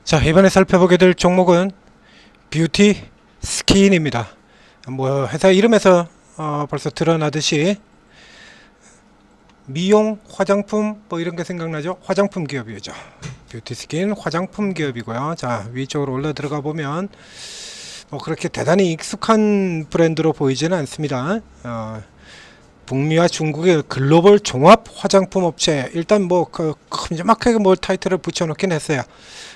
자, 이번에 살펴보게 될 종목은 뷰티 스킨입니다. 뭐 회사 이름에서 벌써 드러나듯이 미용, 화장품 뭐 이런 게 생각나죠? 화장품 기업이죠. 뷰티 스킨 화장품 기업이고요. 자, 위쪽으로 올라 들어가 보면 뭐 그렇게 대단히 익숙한 브랜드로 보이지는 않습니다. 북미와 중국의 글로벌 종합 화장품 업체, 일단 뭐 그 큼지막하게 뭐 타이틀을 붙여놓긴 했어요.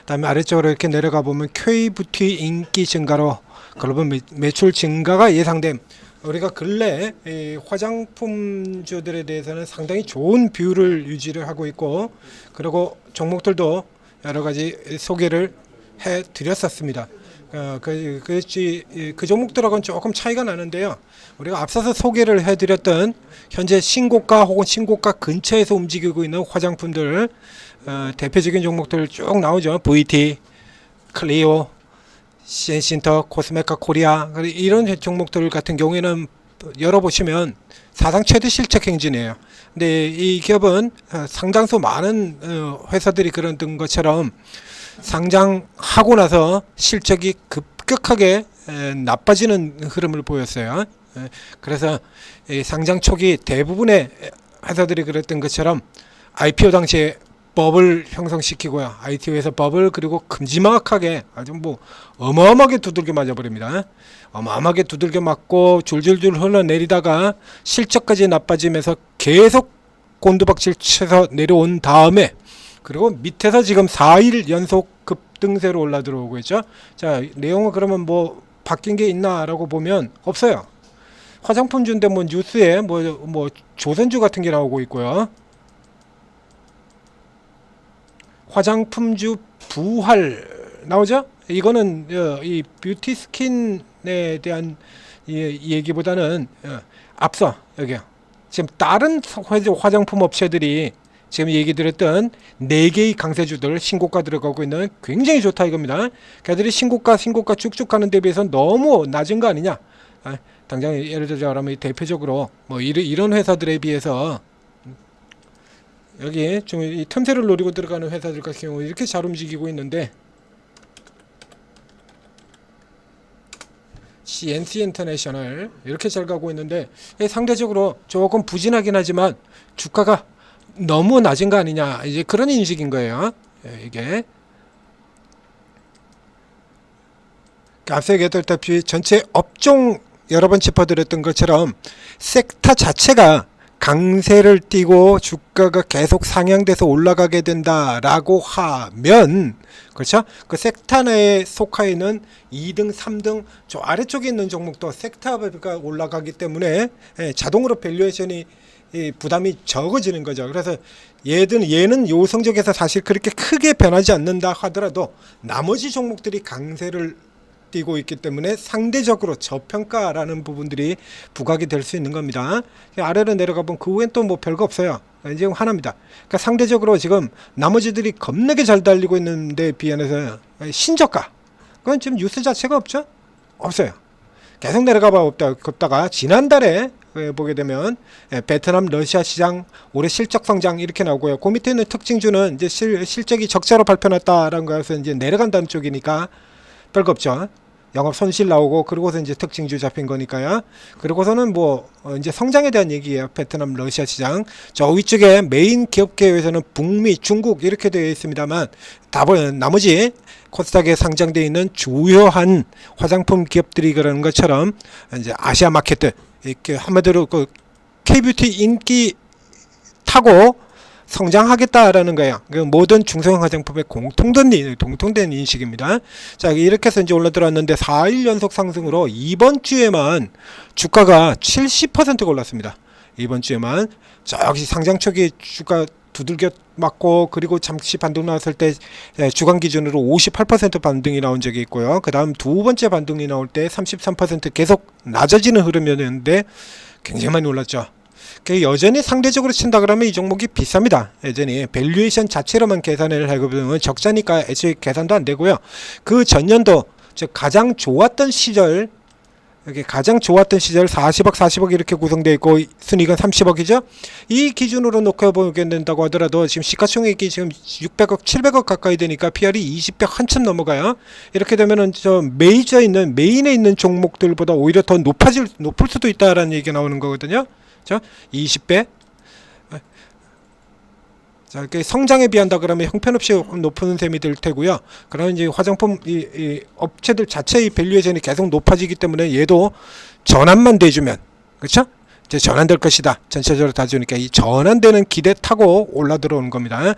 그다음에 아래쪽으로 이렇게 내려가 보면 K뷰티 인기 증가로 글로벌 매출 증가가 예상됨. 우리가 근래 이 화장품주들에 대해서는 상당히 좋은 뷰를 유지를 하고 있고, 그리고 종목들도 여러 가지 소개를 해 드렸었습니다. 그 종목들하고는 조금 차이가 나는데요. 우리가 앞서서 소개를 해드렸던 현재 신고가 혹은 신고가 근처에서 움직이고 있는 화장품들, 대표적인 종목들 쭉 나오죠. VT, 클리오, 시엔신터, 코스메카 코리아, 이런 종목들 같은 경우에는 열어보시면 사상 최대 실적 행진이에요. 근데 이 기업은 상당수 많은 회사들이 그런 것처럼 상장하고 나서 실적이 급격하게 나빠지는 흐름을 보였어요. 그래서 상장 초기 대부분의 회사들이 그랬던 것처럼 IPO 당시에 버블 형성시키고요. ITO에서 버블, 그리고 큼지막하게 아주 뭐 어마어마하게 두들겨 맞아버립니다. 어마어마하게 두들겨 맞고 줄줄줄 흘러내리다가 실적까지 나빠지면서 계속 곤두박질 쳐서 내려온 다음에, 그리고 밑에서 지금 4일 연속 급등세로 올라 들어오고 있죠. 자, 내용은 그러면 뭐 바뀐 게 있나라고 보면 없어요. 화장품주인데 뭐 뉴스에 뭐 조선주 같은 게 나오고 있고요. 화장품주 부활 나오죠? 이거는 이 뷰티 스킨에 대한 얘기보다는 앞서 여기요. 지금 다른 화장품 업체들이 지금 얘기 드렸던 4개의 강세주들 신고가 들어가고 있는 굉장히 좋다 이겁니다. 걔들이 신고가 쭉쭉 가는 데 비해서 너무 낮은 거 아니냐. 당장 예를 들자면 대표적으로 뭐 이런 회사들에 비해서 여기 좀 이 틈새를 노리고 들어가는 회사들 같은 경우 이렇게 잘 움직이고 있는데, CNC 인터내셔널 이렇게 잘 가고 있는데 상대적으로 조금 부진하긴 하지만 주가가 너무 낮은 거 아니냐, 이제 그런 인식인 거예요. 이게 앞서 얘기했다시피 전체 업종 여러 번 짚어드렸던 것처럼 섹터 자체가 강세를 띠고 주가가 계속 상향돼서 올라가게 된다라고 하면, 그렇죠? 그 섹터 내에 속하 있는 2등, 3등 저 아래쪽에 있는 종목도 섹터가 올라가기 때문에 자동으로 밸류에이션이 부담이 적어지는 거죠. 그래서 얘는 요 성적에서 사실 그렇게 크게 변하지 않는다 하더라도 나머지 종목들이 강세를 띄고 있기 때문에 상대적으로 저평가라는 부분들이 부각이 될 수 있는 겁니다. 아래로 내려가 보면 그 후엔 또 뭐 별거 없어요. 이제 하나입니다. 그러니까 상대적으로 지금 나머지들이 겁나게 잘 달리고 있는데 비해서 신저가, 그건 지금 뉴스 자체가 없죠? 없어요. 계속 내려가 봅다가 지난달에 보게 되면 베트남, 러시아 시장 올해 실적 성장 이렇게 나오고요. 그 밑에 있는 특징주는 이제 실적이 적자로 발표났다라는 거에서 이제 내려간다는 쪽이니까 별거 없죠. 영업 손실 나오고, 그러고서 이제 특징주 잡힌 거니까요. 그리고서는 뭐 이제 성장에 대한 얘기예요. 베트남, 러시아 시장. 저 위쪽에 메인 기업 계열에서는 북미, 중국 이렇게 되어 있습니다만, 나머지 코스닥에 상장되어 있는 주요한 화장품 기업들이 그러는 것처럼 이제 아시아 마켓들, 이렇게 한마디로 그 K뷰티 인기 타고 성장하겠다라는 거예요. 그 모든 중소형 화장품의 공통된 인식입니다. 자, 이렇게 해서 이제 올라 들어왔는데 4일 연속 상승으로 이번 주에만 주가가 70%가 올랐습니다. 이번 주에만 저기 상장 초기 주가 두들겨 맞고, 그리고 잠시 반등 나왔을 때 주간 기준으로 58% 반등이 나온 적이 있고요. 그 다음 두 번째 반등이 나올 때 33% 계속 낮아지는 흐름이었는데 굉장히 많이 올랐죠. 여전히 상대적으로 친다 그러면 이 종목이 비쌉니다. 여전히 밸류에이션 자체로만 계산을 해보면 적자니까 애초에 계산도 안 되고요. 그 전년도 즉 가장 좋았던 시절 여기 가장 좋았던 시절 40억, 40억 이렇게 구성되어 있고 순이익은 30억이죠. 이 기준으로 놓고 보게 된다고 하더라도 지금 시가총액이 지금 600억, 700억 가까이 되니까 PR이 20배 한참 넘어가요. 이렇게 되면은 저 메인에 있는 종목들보다 오히려 더 높을 수도 있다라는 얘기가 나오는 거거든요. 자, 20배. 자, 이렇게 성장에 비한다 그러면 형편없이 높은 셈이 될 테고요. 그러면 이제 화장품 이 업체들 자체의 밸류에이션이 계속 높아지기 때문에 얘도 전환만 돼주면, 그렇죠? 이제 전환될 것이다. 전체적으로 다 주니까 이 전환되는 기대 타고 올라 들어오는 겁니다.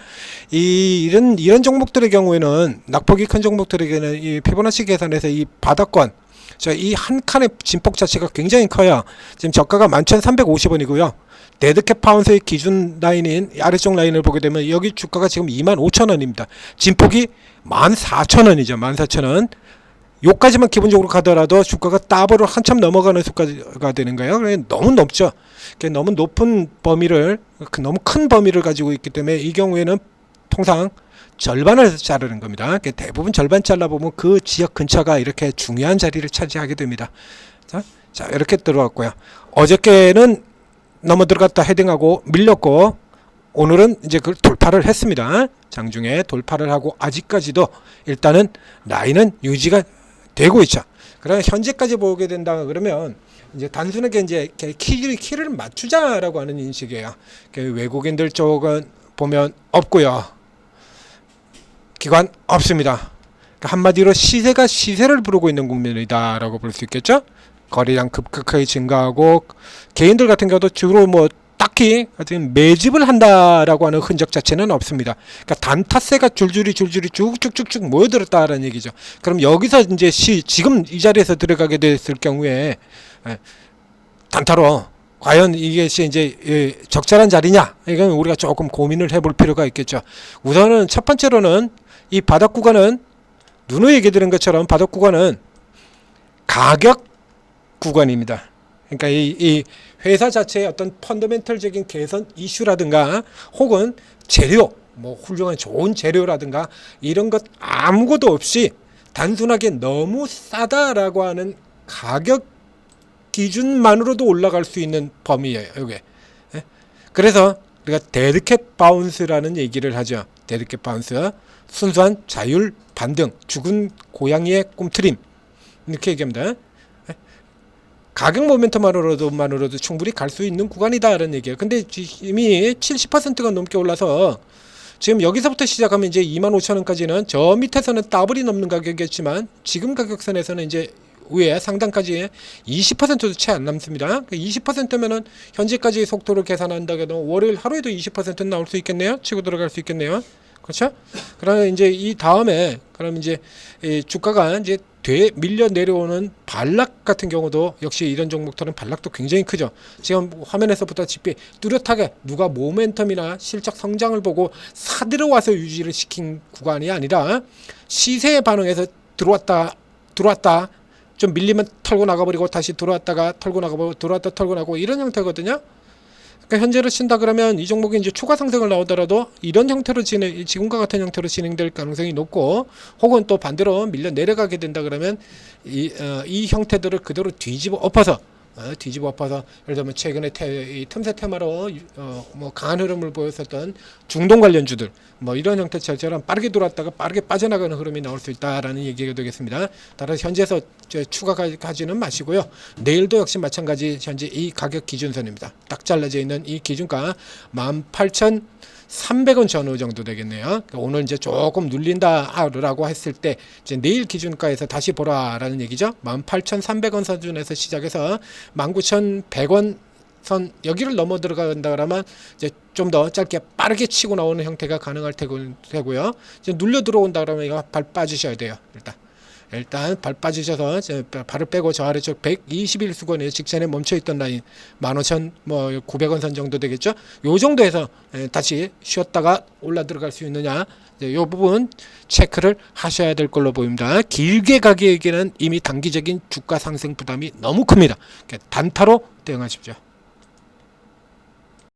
이런 종목들의 경우에는 낙폭이 큰 종목들에게는 이 피보나치 계산에서 이 바닥권, 이 한 칸의 진폭 자체가 굉장히 커요. 지금 저가가 11,350원이고요. 데드캣 파운드의 기준 라인인 아래쪽 라인을 보게 되면 여기 주가가 지금 25,000원입니다. 진폭이 14,000원이죠. 14,000원. 요까지만 기본적으로 가더라도 주가가 더블을 한참 넘어가는 수가가 되는 거예요. 너무 높죠. 너무 높은 범위를, 너무 큰 범위를 가지고 있기 때문에 이 경우에는 통상 절반을 자르는 겁니다. 대부분 절반 잘라보면 그 지역 근처가 이렇게 중요한 자리를 차지하게 됩니다. 자, 이렇게 들어왔고요. 어저께는 넘어 들어갔다 헤딩하고 밀렸고 오늘은 이제 그걸 돌파를 했습니다. 장중에 돌파를 하고 아직까지도 일단은 라인은 유지가 되고 있죠. 그러면 현재까지 보게 된다 그러면 이제 단순하게 이제 키를 맞추자라고 하는 인식이에요. 외국인들 쪽은 보면 없고요. 기관 없습니다. 한마디로 시세가 시세를 부르고 있는 국면이다라고 볼 수 있겠죠. 거래량 급격하게 증가하고 개인들 같은 경우도 주로 뭐 딱히 매집을 한다라고 하는 흔적 자체는 없습니다. 그러니까 단타세가 줄줄이 쭉쭉쭉쭉 모여들었다라는 얘기죠. 그럼 여기서 이제 지금 이 자리에서 들어가게 됐을 경우에 단타로 과연 이게 이제 적절한 자리냐? 이건 우리가 조금 고민을 해볼 필요가 있겠죠. 우선은 첫 번째로는 이 바닥 구간은 누누이 얘기 드린 것처럼 바닥 구간은 가격 구간입니다. 그러니까 이 회사 자체의 어떤 펀더멘털적인 개선 이슈라든가 혹은 재료, 뭐 훌륭한 좋은 재료라든가 이런 것 아무것도 없이 단순하게 너무 싸다라고 하는 가격 기준만으로도 올라갈 수 있는 범위예요. 이게. 그래서 우리가 데드캣 바운스라는 얘기를 하죠. 데드캣 바운스, 순수한 자율 반등, 죽은 고양이의 꿈틀림 이렇게 얘기합니다. 가격 모멘텀만으로도 충분히 갈 수 있는 구간이다라는 얘기예요. 근데 이미 70%가 넘게 올라서 지금 여기서부터 시작하면 이제 25,000원까지는 저 밑에서는 더블이 넘는 가격이었지만 지금 가격선에서는 이제 위에 상단까지 20%도 채 안 남습니다. 20%면은 현재까지 속도를 계산한다 해도 월요일 하루에도 20%는 나올 수 있겠네요. 치고 들어갈 수 있겠네요. 그렇죠? 그러면 이제 이 다음에 그럼 이제 주가가 이제 밀려 내려오는 반락 같은 경우도 역시 이런 종목들은 반락도 굉장히 크죠. 지금 화면에서 보다시피 뚜렷하게 누가 모멘텀이나 실적 성장을 보고 사들어와서 유지를 시킨 구간이 아니라 시세에 반응해서 들어왔다 좀 밀리면 털고 나가버리고 다시 들어왔다가 털고 나가고 들어왔다 털고 나가고 이런 형태거든요. 그러니까 현재로 친다 그러면 이 종목이 이제 추가 상승을 나오더라도 이런 형태로 지금과 같은 형태로 진행될 가능성이 높고 혹은 또 반대로 밀려 내려가게 된다 그러면 이 형태들을 그대로 뒤집어 엎어서 예를 들면 최근에 이 틈새 테마로 뭐 강한 흐름을 보였었던 중동 관련주들 뭐 이런 형태처럼 빠르게 들어왔다가 빠르게 빠져나가는 흐름이 나올 수 있다라는 얘기가 되겠습니다. 따라서 현재에서 추가가지는 마시고요. 내일도 역시 마찬가지 현재 이 가격 기준선입니다. 딱 잘라져 있는 이 기준가 18,300원 전후 정도 되겠네요. 오늘 이제 조금 눌린다라고 했을 때 이제 내일 기준가에서 다시 보라라는 얘기죠. 18,300원 선준에서 시작해서 19,100원 선 여기를 넘어 들어간다 그러면 이제 좀 더 짧게 빠르게 치고 나오는 형태가 가능할 테고요. 이제 눌려 들어온다 그러면 이거 발 빠지셔야 돼요. 일단 발 빠지셔서 발을 빼고 저 아래쪽 121수건에 직전에 멈춰있던 라인 15,900원 선 정도 되겠죠. 요 정도에서 다시 쉬었다가 올라 들어갈 수 있느냐 이 부분 체크를 하셔야 될 걸로 보입니다. 길게 가기에는 이미 단기적인 주가 상승 부담이 너무 큽니다. 단타로 대응하십시오.